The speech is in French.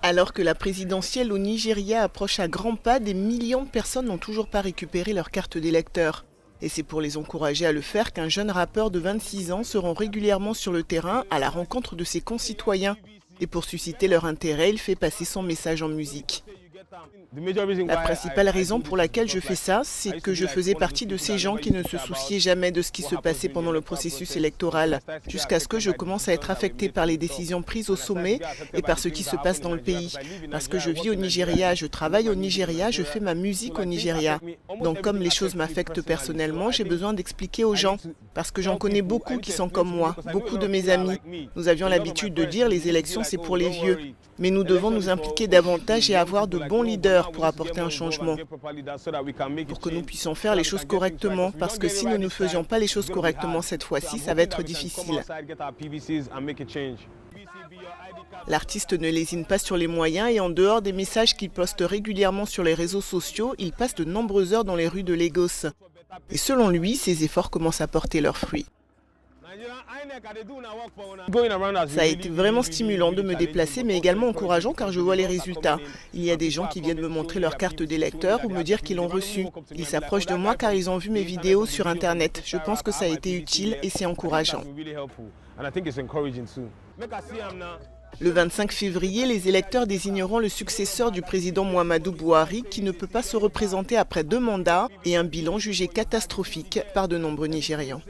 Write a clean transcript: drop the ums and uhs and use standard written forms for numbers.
Alors que la présidentielle au Nigeria approche à grands pas, des millions de personnes n'ont toujours pas récupéré leur carte d'électeur. Et c'est pour les encourager à le faire qu'un jeune rappeur de 26 ans se rend régulièrement sur le terrain à la rencontre de ses concitoyens. Et pour susciter leur intérêt, il fait passer son message en musique. La principale raison pour laquelle je fais ça, c'est que je faisais partie de ces gens qui ne se souciaient jamais de ce qui se passait pendant le processus électoral, jusqu'à ce que je commence à être affecté par les décisions prises au sommet et par ce qui se passe dans le pays. Parce que je vis au Nigeria, je travaille au Nigeria, je fais ma musique au Nigeria. Donc comme les choses m'affectent personnellement, j'ai besoin d'expliquer aux gens. Parce que j'en connais beaucoup qui sont comme moi, beaucoup de mes amis. Nous avions l'habitude de dire les élections c'est pour les vieux. Mais nous devons nous impliquer davantage et avoir de bons leaders pour apporter un changement, pour que nous puissions faire les choses correctement, parce que si nous ne faisions pas les choses correctement cette fois-ci, ça va être difficile. L'artiste ne lésine pas sur les moyens et en dehors des messages qu'il poste régulièrement sur les réseaux sociaux, il passe de nombreuses heures dans les rues de Lagos. Et selon lui, ses efforts commencent à porter leurs fruits. Ça a été vraiment stimulant de me déplacer, mais également encourageant car je vois les résultats. Il y a des gens qui viennent me montrer leur carte d'électeur ou me dire qu'ils l'ont reçue. Ils s'approchent de moi car ils ont vu mes vidéos sur Internet. Je pense que ça a été utile et c'est encourageant. Le 25 février, les électeurs désigneront le successeur du président Muhammadu Buhari qui ne peut pas se représenter après 2 mandats et un bilan jugé catastrophique par de nombreux Nigérians.